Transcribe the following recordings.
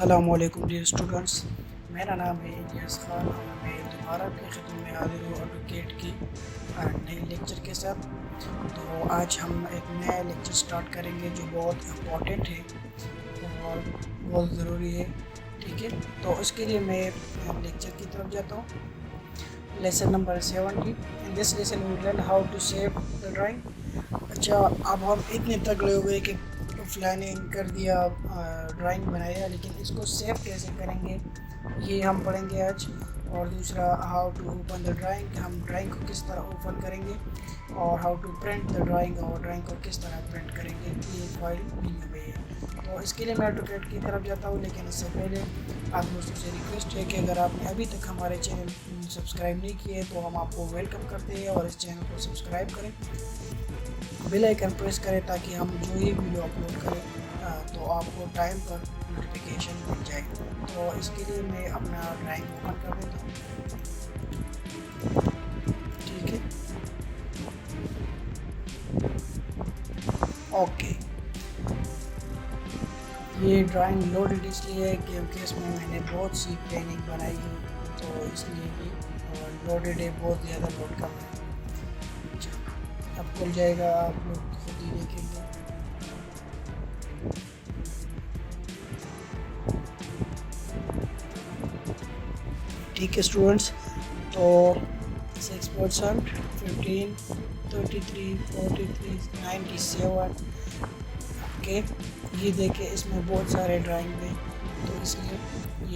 अस्सलामुअलैकुम dear students, मेरा नाम है इलियास खान और मैं दोबारा आपकी खिदमत में हाजिर हूँ ऑटोकेड की नए लेक्चर के साथ। तो आज हम एक नया लेक्चर स्टार्ट करेंगे जो बहुत इम्पोर्टेंट है और बहुत ज़रूरी है। ठीक है, तो उसके लिए मैं लेक्चर की तरफ जाता हूँ। Lesson number 70। In this lesson we learn how to save the drawing. अच्छा, अब हम इतने तगड़े हो गए कि प्लानिंग कर दिया, ड्राइंग बनाया, लेकिन इसको सेव कैसे करेंगे ये हम पढ़ेंगे आज। और दूसरा, how to open the drawing, हम ड्राइंग को किस तरह ओपन करेंगे, और how to print the drawing, और ड्राइंग को किस तरह प्रिंट करेंगे, ये फाइल वीडियो में है। तो इसके लिए मैं ऑटोकेड की तरफ जाता हूँ, लेकिन इससे पहले आप दोस्तों से रिक्वेस्ट है कि अगर आपने अभी तक हमारे चैनल सब्सक्राइब नहीं किए तो हम आपको वेलकम करते हैं और इस चैनल को सब्सक्राइब करें, बेल आइकन प्रेस करें ताकि हम जो ही वीडियो अपलोड करें तो आपको टाइम पर नोटिफिकेशन मिल जाए। तो इसके लिए मैं अपना ड्राइंग ओपन कर देता हूँ। ठीक है, ओके। ये ड्राइंग लोडेड इसलिए है क्योंकि इसमें मैंने बहुत सी प्लानिंग बनाई है, तो इसलिए ये लोडेड है, बहुत ज़्यादा लोड कम है। अब खुल जाएगा, आप लोग खुद ही देखेंगे। ठीक है स्टूडेंट्स, तो 6%, 15, 33, 43, 97। ओके, ये देखिए इसमें बहुत सारे ड्राइंग है तो इसलिए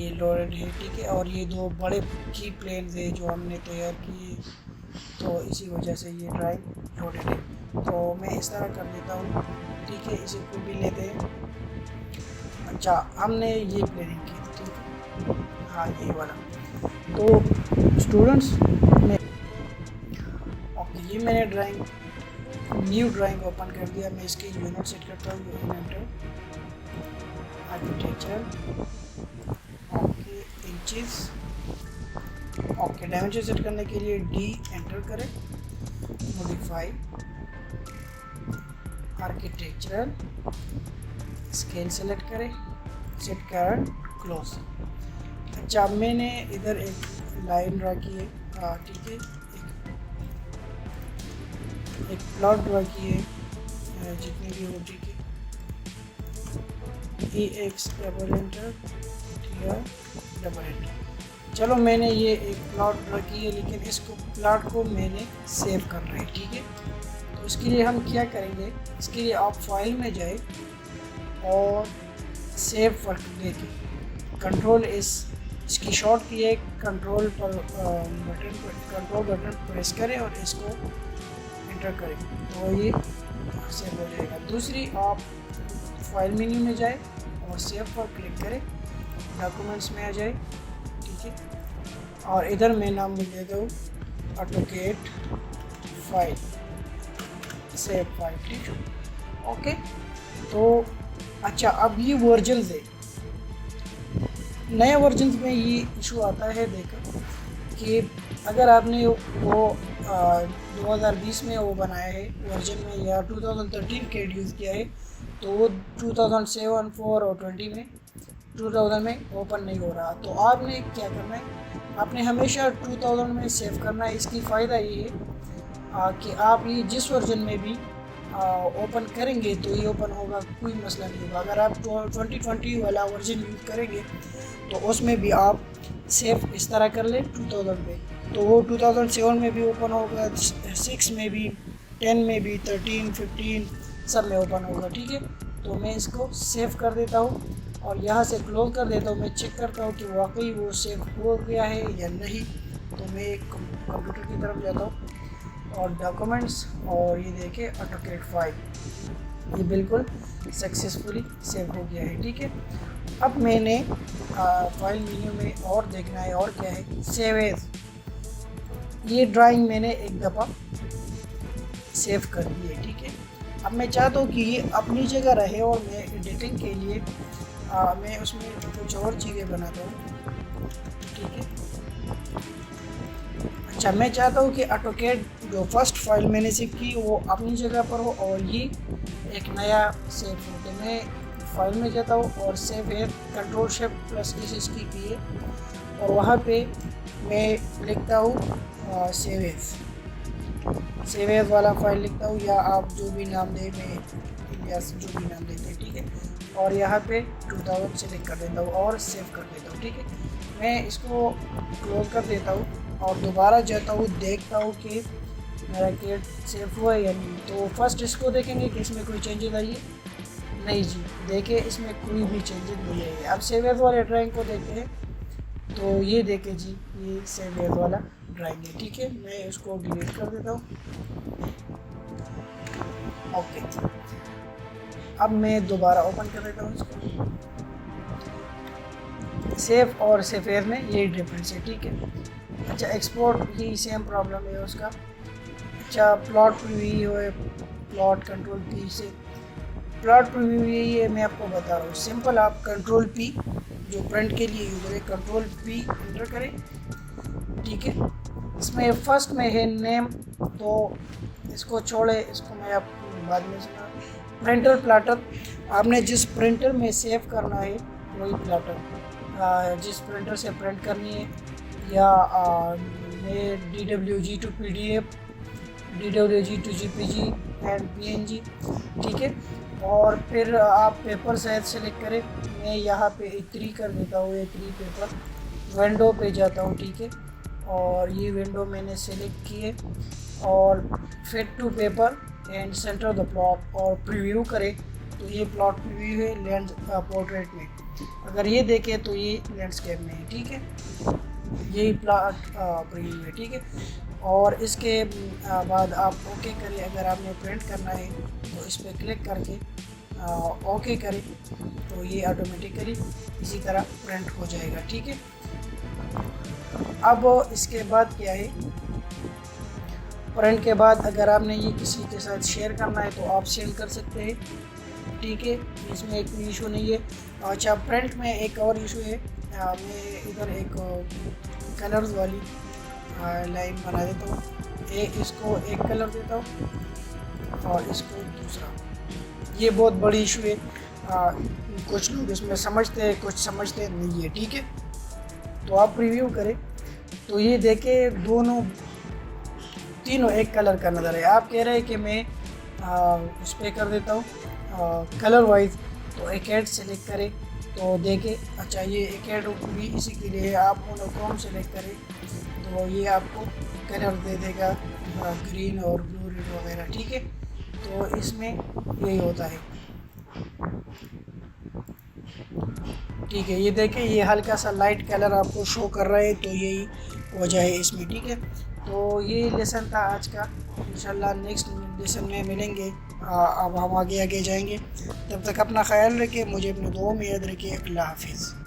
ये लोडेड है। ठीक है, और ये दो बड़े की प्लेन्स है जो हमने तैयार किए, तो इसी वजह से ये ड्राइंग लोडेड है। तो मैं इस तरह कर देता हूँ। ठीक है, इसे को भी लेते हैं। अच्छा, हमने ये प्लानिंग की थी, ठीक है, हाँ ये वाला। तो स्टूडेंट्स ओके, ये मैंने ड्राइंग न्यू ड्राइंग ओपन कर दिया। मैं इसके यूनिट सेट करता हूँ, unit architecture, okay, inches. Okay, dimension set करने के लिए डी एंटर करें, मॉडिफाई, आर्किटेक्चरल, स्केल सेलेक्ट करें, सेट करंट, क्लोज। अच्छा, मैंने इधर एक लाइन ड्रा की है, ठीक है, एक प्लॉट ड्रा की है जितनी भी हो। ठीक है, EX double enter, double enter. चलो, मैंने ये एक प्लॉट ड्रा की है, लेकिन इसको प्लॉट को मैंने सेव करना है। ठीक है, तो इसके लिए हम क्या करेंगे, इसके लिए आप फाइल में जाए और सेव पर लेके कंट्रोल इसकी शॉर्ट की है, कंट्रोल बटन प्रेस करें और इसको एंटर करें तो ये सेव हो जाएगा। दूसरी, आप फाइल मेन्यू में जाए और सेव पर क्लिक करें, डॉक्यूमेंट्स में आ जाए। ठीक है, और इधर मैं नाम लिख देता हूँ ऑटोकेड फाइल, सेव फाइल। ठीक है, ओके। तो अच्छा, अब ये वर्जन है, नए वर्जन में ये इशू आता है। देखो कि अगर आपने वो 2020 में वो बनाया है वर्जन में, या 2013 के यूज़ किया है, तो वो 2007, 4 और 2000 में ओपन नहीं हो रहा। तो आपने क्या करना है, आपने हमेशा 2000 में सेव करना है। इसकी फ़ायदा ये है कि आप ये जिस वर्जन में भी ओपन करेंगे तो ये ओपन होगा, कोई मसला नहीं होगा। अगर आप 2020 वाला वर्जन यूज़ करेंगे तो उसमें भी आप सेव इस तरह कर ले 2000 में, तो वो 2007 में भी ओपन होगा, 6 में भी, 10 में भी, 13, 15 सब में ओपन होगा। ठीक है, तो मैं इसको सेव कर देता हूँ और यहाँ से क्लोज कर देता हूँ। मैं चेक करता हूँ कि वाकई वो सेव हो गया है या नहीं। तो मैं एक कंप्यूटर की तरफ जाता हूँ और डॉक्यूमेंट्स, और ये देखिए ऑटोकेड फाइल, ये बिल्कुल सक्सेसफुली सेव हो गया है। ठीक है, अब मैंने फाइल मेन्यू में और देखना है, और क्या है, सेव एज। ये ड्राइंग मैंने एक दफ़ा सेव कर दी है। ठीक है, अब मैं चाहता हूँ कि ये अपनी जगह रहे और मैं एडिटिंग के लिए मैं उसमें कुछ और चीज़ें बनाता हूँ। ठीक है, अच्छा, मैं चाहता हूँ कि ऑटोकेड जो फर्स्ट फाइल मैंने सेव की वो अपनी जगह पर हो और ये एक नया सेव हो। तो मैं फाइल में जाता हूँ और save as control shift plus S key है और वहाँ पे मैं लिखता हूँ सेव एज वाला फाइल लिखता हूँ, या आप जो भी नाम दें, मैं इंडिया से जो भी नाम देते हैं, ठीक है। और यहाँ पे 2000 सेलेक्ट कर देता हूँ और सेव कर देता हूँ, ठीक है। मैं इसको क्लोज कर देता हूँ और दोबारा जाता हूँ, देखता हूँ कि मेरा कैड सेव हुआ है या नहीं। तो फर्स्ट इसको देखेंगे कि इसमें कोई चेंजेस आई है, नहीं जी, देखिए इसमें कोई भी चेंजेस नहीं आई है। अब सेव एज वाले ड्राइंग को देखते हैं, तो ये देखे जी, ये सेव एज वाला ड्राइंग है, ठीक है। मैं इसको डिलीट कर देता हूँ। ओके, अब मैं दोबारा ओपन कर देता हूँ इसको। सेव और सेव एज में यही डिफरेंस है, ठीक है। अच्छा, एक्सपोर्ट ही सेम प्रॉब्लम है उसका। अच्छा, प्लॉट प्रीव्यू है, प्लॉट कंट्रोल पी से, प्लॉट प्रीव्यू यही है, मैं आपको बता रहा हूँ। सिंपल, आप कंट्रोल पी जो प्रिंट के लिए यूज करें, कंट्रोल पी एंटर करें, ठीक है। इसमें फर्स्ट में है नेम, तो इसको छोड़े, इसको मैं आपको बाद में सुना। प्रिंटर प्लाटर, आपने जिस प्रिंटर में सेव करना है वही प्लाटर, जिस प्रिंटर से प्रिंट करनी है, या DWG to PDF, DWG to JPG and PNG, ठीक है। और फिर आप पेपर साइज सेलेक्ट करें, मैं यहाँ पे A3 कर देता हूँ, A3 पेपर। विंडो पे जाता हूँ, ठीक है, और ये विंडो मैंने सेलेक्ट की है, और fit to paper and centre the plot, और प्रीव्यू करें तो ये प्लॉट प्रीव्यू है लैंड पोर्ट्रेट में। अगर ये देखें तो ये लैंडस्केप में है, ठीक है, यही प्लॉट प्रीव्यू है, ठीक है। और इसके बाद आप ओके करें। अगर आपने प्रिंट करना है तो इस पर क्लिक करके ओके करें, तो ये ऑटोमेटिकली इसी तरह प्रिंट हो जाएगा, ठीक है। अब इसके बाद क्या है, प्रिंट के बाद अगर आपने ये किसी के साथ शेयर करना है तो आप सेंड कर सकते हैं, ठीक है, इसमें एक इशू नहीं है। अच्छा, प्रिंट में एक और इशू है, मैं इधर एक कलर्स वाली लाइन बना देता हूँ, इसको एक कलर देता हूँ और इसको दूसरा। ये बहुत बड़ी इशू है, कुछ लोग इसमें समझते हैं, कुछ समझते नहीं है, ठीक है। तो आप प्रीव्यू करें तो ये देखें दोनों तीनों एक कलर का नज़र है। आप कह रहे हैं कि मैं उस पर कर देता हूँ कलर वाइज, तो एक ऐड सेलेक्ट करें तो देखें। अच्छा, ये एक ऐड भी इसी के लिए है, आप मोनोक्रोम सेलेक्ट करें तो ये आपको कलर दे देगा ग्रीन और ब्लू रेड वगैरह, ठीक है। तो इसमें यही होता है, ठीक है। ये देखें, ये हल्का सा लाइट कलर आपको शो कर रहा है, तो यही वजह है इसमें, ठीक है। तो ये लेसन था आज का, इंशाल्लाह नेक्स्ट लेसन में मिलेंगे। अब हम आगे जाएंगे, तब तक अपना ख्याल रखिए, मुझे अपने दुआ में याद रखिए। अल्लाह हाफिज़।